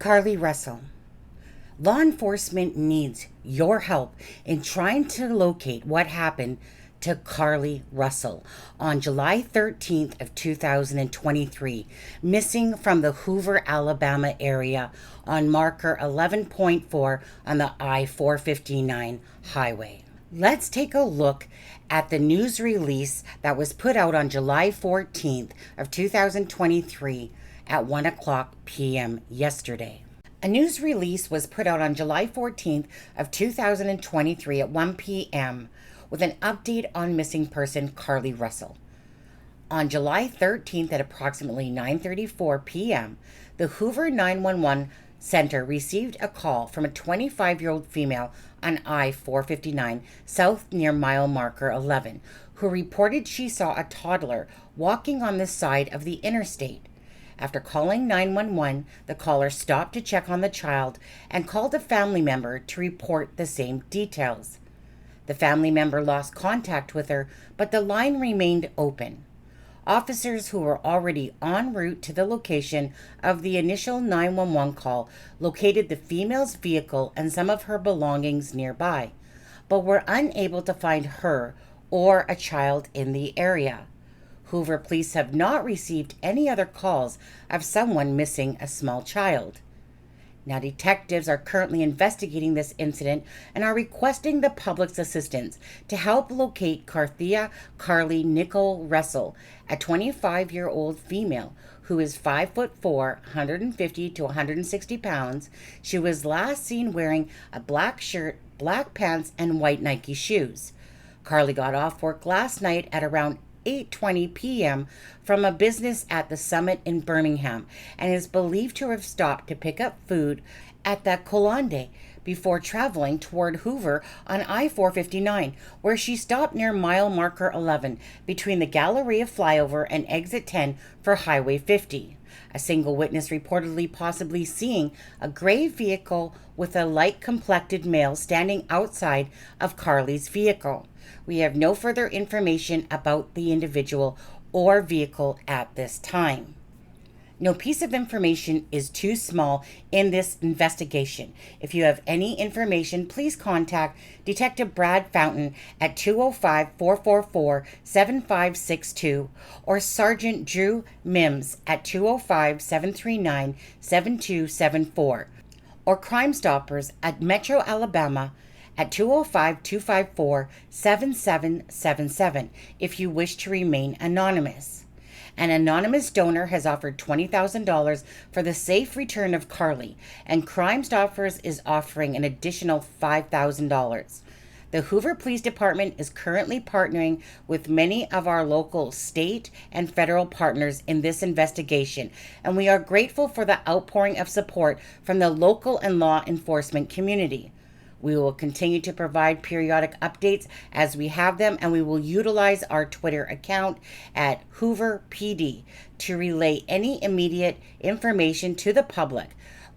CARLEE Russell. Law enforcement needs your help in trying to locate what happened to CARLEE Russell on July 13th of 2023, missing from the Hoover, Alabama area on marker 11.4 on the I-459 highway. Let's take a look at the news release that was put out on July 14th of 2023 at 1 o'clock p.m. yesterday. A news release was put out on July 14th of 2023 at 1 p.m. with an update on missing person CARLEE Russell. On July 13th at approximately 9:34 p.m., the Hoover 911 Center received a call from a 25-year-old female on I-459 south near mile marker 11 who reported she saw a toddler walking on the side of the interstate. After calling 911, the caller stopped to check on the child and called a family member to report the same details. The family member lost contact with her, but the line remained open. Officers who were already en route to the location of the initial 911 call located the female's vehicle and some of her belongings nearby, but were unable to find her or a child in the area. Hoover police have not received any other calls of someone missing a small child. Now, detectives are currently investigating this incident and are requesting the public's assistance to help locate CARLEE Nicole Russell, a 25-year-old female who is 5'4", 150 to 160 pounds. She was last seen wearing a black shirt, black pants, and white Nike shoes. CARLEE got off work last night at around 8:20 p.m. from a business at the Summit in Birmingham and is believed to have stopped to pick up food at the Colonde before traveling toward Hoover on I-459, where she stopped near mile marker 11 between the Galleria flyover and exit 10 for Highway 50. A single witness reportedly possibly seeing a gray vehicle with a light-complected male standing outside of CARLEE's vehicle. We have no further information about the individual or vehicle at this time. No piece of information is too small in this investigation. If you have any information, please contact Detective Brad Fountain at 205-444-7562 or Sergeant Drew Mims at 205-739-7274 or Crime Stoppers at Metro Alabama at 205-254-7777 if you wish to remain anonymous. An anonymous donor has offered $20,000 for the safe return of CARLEE, and Crime Stoppers is offering an additional $5,000. The Hoover Police Department is currently partnering with many of our local, state, and federal partners in this investigation, and we are grateful for the outpouring of support from the local and law enforcement community. We will continue to provide periodic updates as we have them, and we will utilize our Twitter account at Hoover PD to relay any immediate information to the public.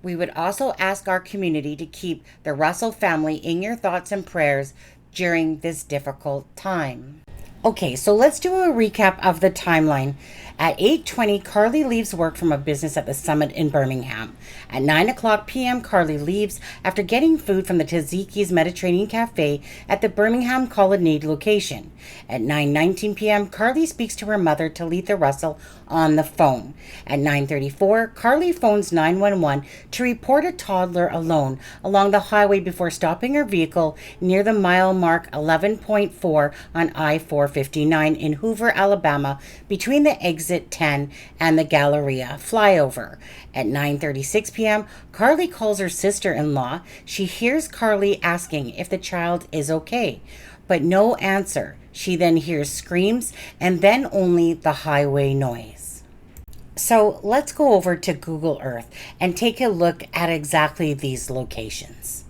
We would also ask our community to keep the Russell family in your thoughts and prayers during this difficult time. Okay, so let's do a recap of the timeline. At 8:20, CARLEE leaves work from a business at the Summit in Birmingham. At 9 o'clock p.m., CARLEE leaves after getting food from the Tzatziki's Mediterranean Cafe at the Birmingham Colonnade location. At 9:19 p.m., CARLEE speaks to her mother, Talitha Russell, on the phone. At 9:34, CARLEE phones 911 to report a toddler alone along the highway before stopping her vehicle near the mile mark 11.4 on I-459 in Hoover, Alabama, between the exit 10 and the Galleria flyover. At 9:36 p.m., CARLEE calls her sister-in-law. She hears CARLEE asking if the child is okay, but no answer. She then hears screams and then only the highway noise. So let's go over to Google Earth and take a look at exactly these locations.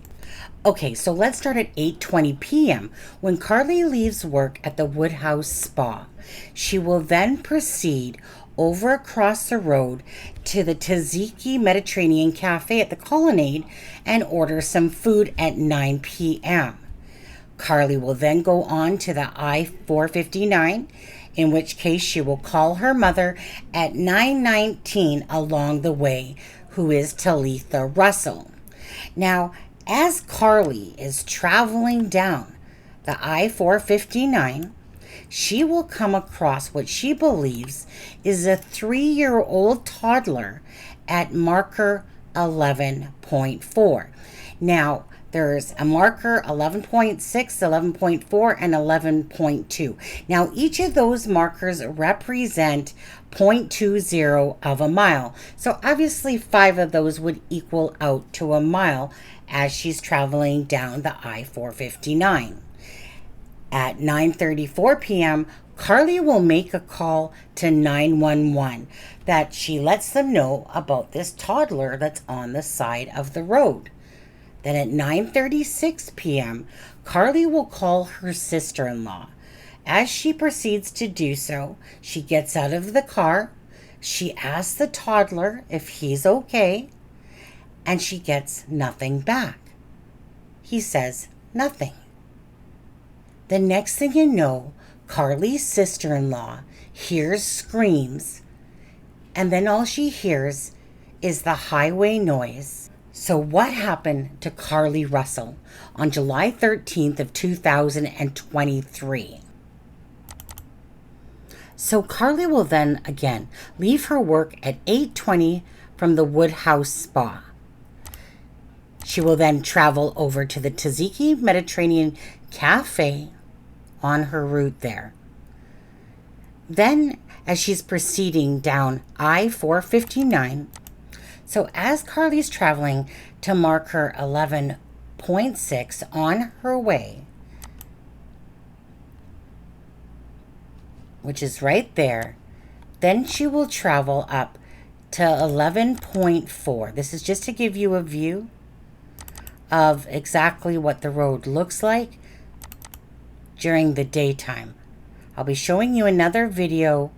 Okay, so let's start at 8:20 p.m. when CARLEE leaves work at the Woodhouse Spa. She will then proceed over across the road to the Tzatziki's Mediterranean Cafe at the Colonnade and order some food at 9 p.m. CARLEE will then go on to the I-459, in which case she will call her mother at 9:19 along the way, who is Talitha Russell. Now, as Carlee is traveling down the I-459, she will come across what she believes is a 3-year-old toddler at marker 11.4. Now, there's a marker 11.6, 11.4, and 11.2. Now, each of those markers represent 0.20 of a mile. So obviously 5 of those would equal out to a mile as she's traveling down the I-459. At 9:34 p.m., Carlee will make a call to 911 that she lets them know about this toddler that's on the side of the road. Then at 9:36 p.m., Carlee will call her sister-in-law. As she proceeds to do so, she gets out of the car, she asks the toddler if he's okay, and she gets nothing back. He says nothing. The next thing you know, Carlee's sister-in-law hears screams, and then all she hears is the highway noise. So what happened to Carlee Russell on July 13th of 2023? So Carlee will then again leave her work at 8:20 from the Woodhouse Spa. She will then travel over to the Tzatziki Mediterranean Cafe on her route there. Then, as she's proceeding down I-459, so as Carlee's traveling to marker 11.6 on her way, which is right there, then she will travel up to 11.4. This is just to give you a view of exactly what the road looks like during the daytime. I'll be showing you another video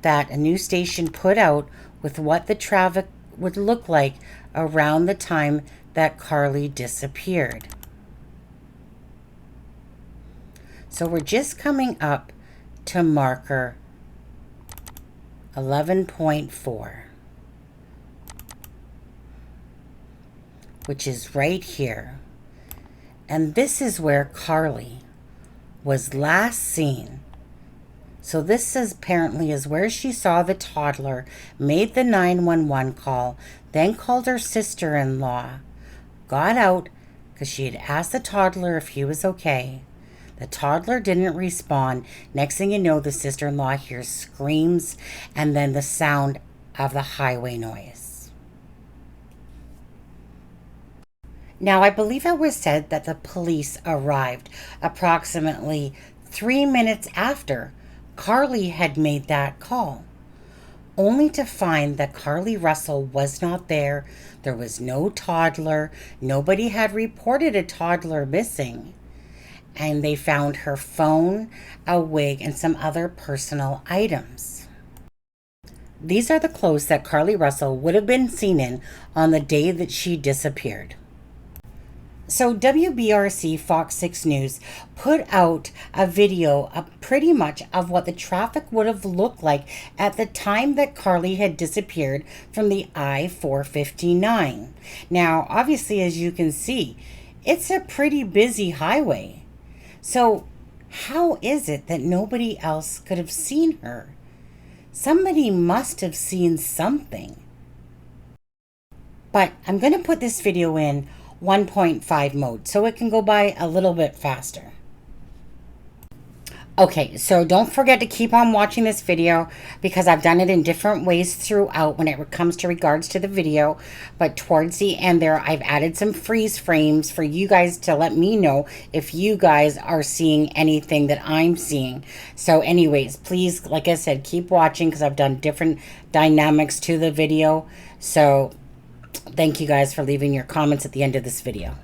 that a news station put out with what the traffic would look like around the time that Carlee disappeared. So we're just coming up to marker 11.4, which is right here. And this is where Carlee was last seen. So this is apparently is where she saw the toddler, made the 911 call, then called her sister-in-law, got out because she had asked the toddler if he was okay. The toddler didn't respond. Next thing you know, the sister-in-law hears screams and then the sound of the highway noise. Now, I believe it was said that the police arrived approximately 3 minutes after Carlee had made that call, only to find that Carlee Russell was not there. There was no toddler. Nobody had reported a toddler missing. And they found her phone, a wig, and some other personal items. These are the clothes that Carlee Russell would have been seen in on the day that she disappeared. So WBRC Fox 6 News put out a video pretty much of what the traffic would have looked like at the time that Carlee had disappeared from the I-459. Now, obviously, as you can see, it's a pretty busy highway. So how is it that nobody else could have seen her? Somebody must have seen something. But I'm going to put this video in 1.5 mode so it can go by a little bit faster. Okay, so don't forget to keep on watching this video because I've done it in different ways throughout when it comes to regards to the video. But towards the end there, I've added some freeze frames for you guys to let me know if you guys are seeing anything that I'm seeing. So anyways, please, like I said, keep watching because I've done different dynamics to the video. So thank you guys for leaving your comments at the end of this video.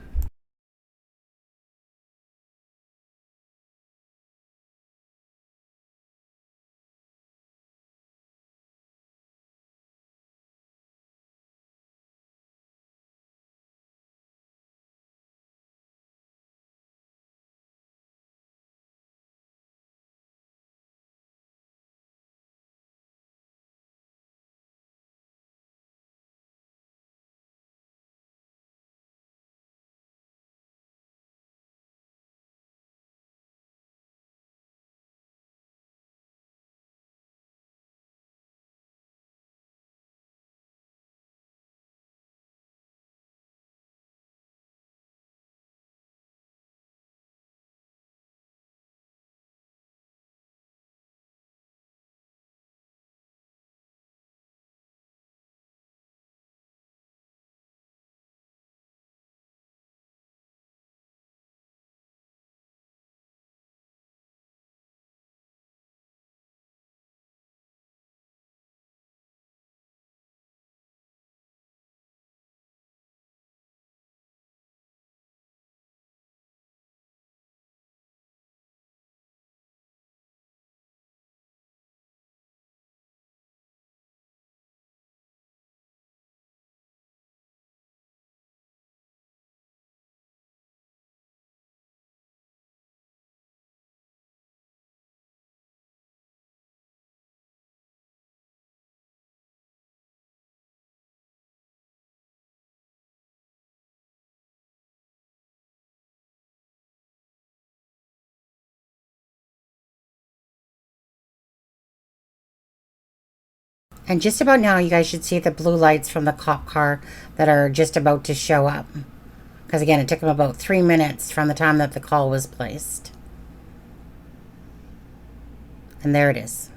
And just about now, you guys should see the blue lights from the cop car that are just about to show up. Because again, it took them about 3 minutes from the time that the call was placed. And there it is.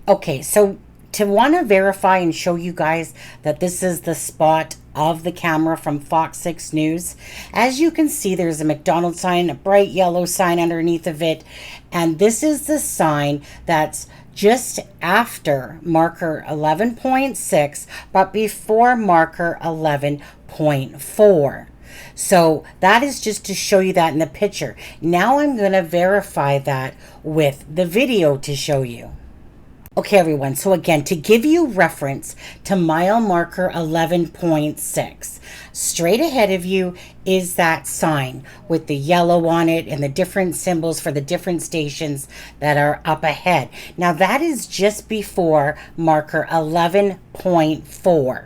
Okay, so to want to verify and show you guys that this is the spot of the camera from Fox 6 News, as you can see, there's a McDonald's sign, a bright yellow sign underneath of it, and this is the sign that's just after marker 11.6, but before marker 11.4. So that is just to show you that in the picture. Now I'm going to verify that with the video to show you. Okay, everyone, so again, to give you reference to mile marker 11.6, straight ahead of you is that sign with the yellow on it and the different symbols for the different stations that are up ahead. Now, that is just before marker 11.4.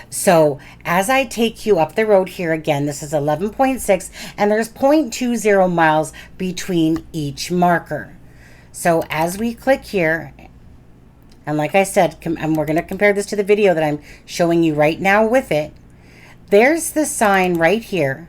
So as I take you up the road here, again, this is 11.6, and there's 0.20 miles between each marker. So as we click here, and like I said, and we're going to compare this to the video that I'm showing you right now with it, there's the sign right here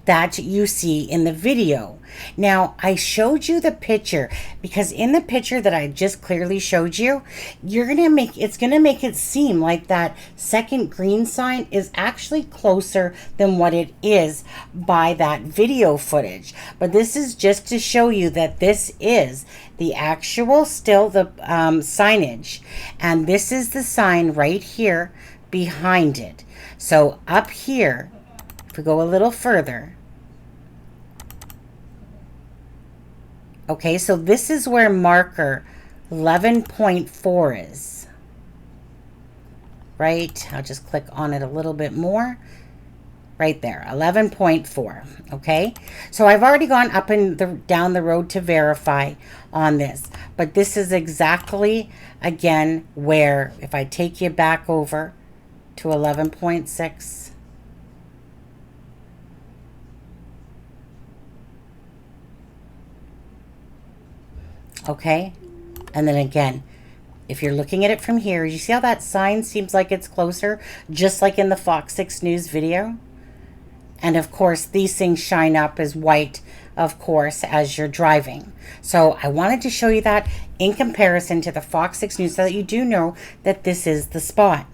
that you see in the video. Now, I showed you the picture because in the picture that I just clearly showed you, it's going to make it seem like that second green sign is actually closer than what it is by that video footage. But this is just to show you that this is the actual the signage, and this is the sign right here behind it. So up here, if we go a little further, okay, so this is where marker 11.4 is, right? I'll just click on it a little bit more. Right there, 11.4, okay? So I've already gone up and down the road to verify on this, but this is exactly, again, where, if I take you back over to 11.6, okay? And then again, if you're looking at it from here, you see how that sign seems like it's closer, just like in the Fox 6 News video? And of course, these things shine up as white, of course, as you're driving. So I wanted to show you that in comparison to the Fox 6 News so that you do know that this is the spot.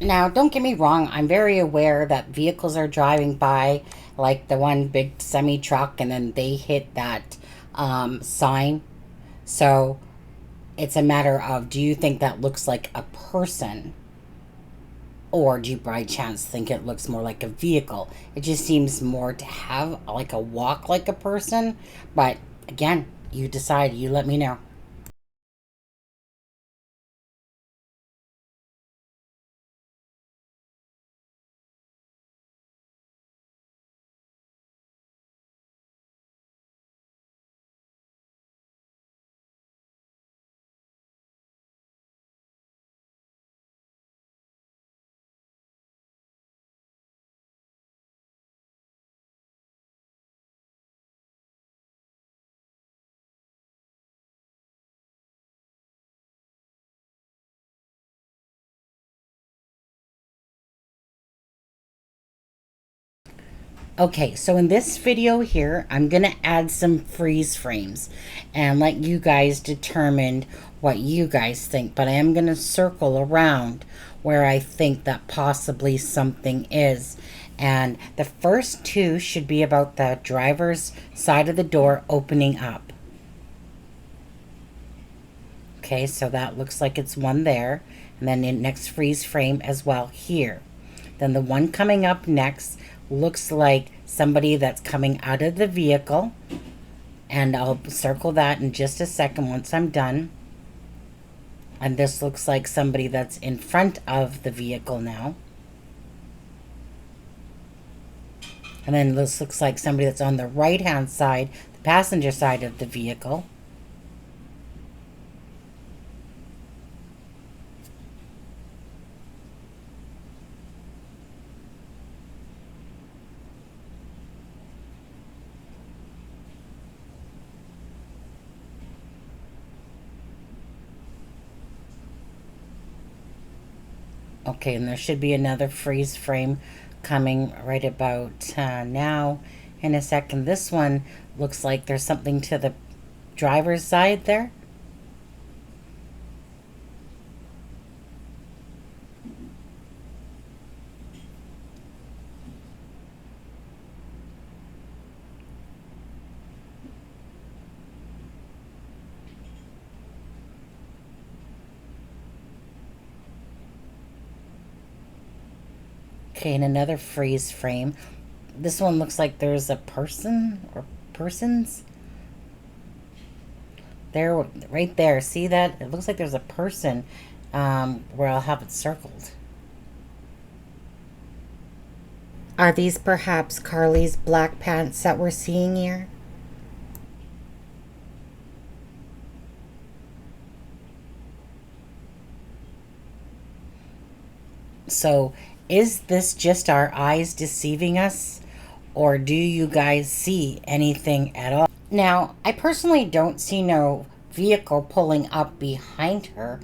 Now, don't get me wrong, I'm very aware that vehicles are driving by, like the one big semi truck, and then they hit that sign. So it's a matter of, do you think that looks like a person? Or do you by chance think it looks more like a vehicle? It just seems more to have like a walk like a person. But again, you decide, you let me know. Okay, so in this video here, I'm going to add some freeze frames and let you guys determine what you guys think. But I am going to circle around where I think that possibly something is. And the first two should be about the driver's side of the door opening up. Okay, so that looks like it's one there. And then the next freeze frame as well here. Then the one coming up next looks like somebody that's coming out of the vehicle. And I'll circle that in just a second once I'm done. And this looks like somebody that's in front of the vehicle now. And then this looks like somebody that's on the right-hand side, the passenger side of the vehicle. Okay, and there should be another freeze frame coming right about now in a second. This one looks like there's something to the driver's side there. Okay, and another freeze frame. This one looks like there's a person or persons there, right there. See that? It looks like there's a person where I'll have it circled. Are these perhaps Carlee's black pants that we're seeing here? So, is this just our eyes deceiving us? Or do you guys see anything at all? Now, I personally don't see no vehicle pulling up behind her.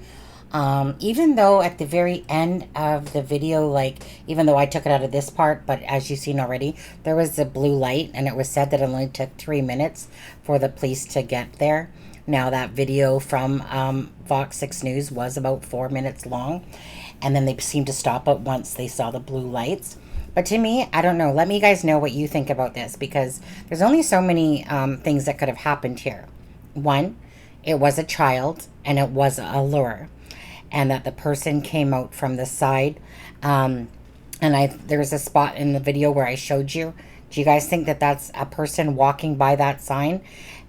Even though at the very end of the video, like, even though I took it out of this part, but as you've seen already, there was a blue light, and it was said that it only took 3 minutes for the police to get there. Now, that video from Fox 6 News was about 4 minutes long, and then they seemed to stop it once they saw the blue lights. But to me, I don't know. Let me guys know what you think about this, because there's only so many things that could have happened here. One, it was a child, and it was a lure, and that the person came out from the side. And there's a spot in the video where I showed you. Do you guys think that that's a person walking by that sign?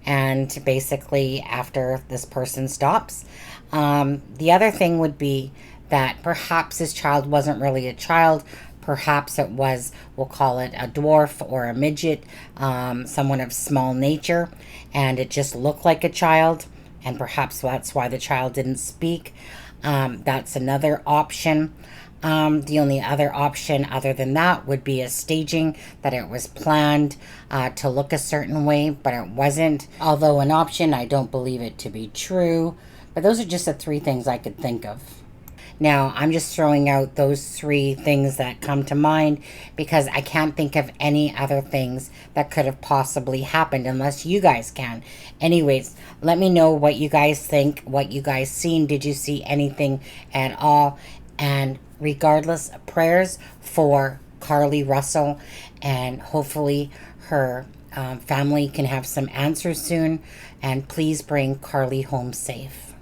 And basically, after this person stops, the other thing would be that perhaps this child wasn't really a child. Perhaps it was, we'll call it a dwarf or a midget, someone of small nature, and it just looked like a child, and perhaps that's why the child didn't speak. That's another option. The only other option other than that would be a staging, that it was planned to look a certain way, but it wasn't. Although an option, I don't believe it to be true. But those are just the three things I could think of. Now, I'm just throwing out those three things that come to mind because I can't think of any other things that could have possibly happened unless you guys can. Anyways, let me know what you guys think, what you guys seen. Did you see anything at all? And regardless, prayers for CARLEE Russell, and hopefully her family can have some answers soon. And please bring CARLEE home safe.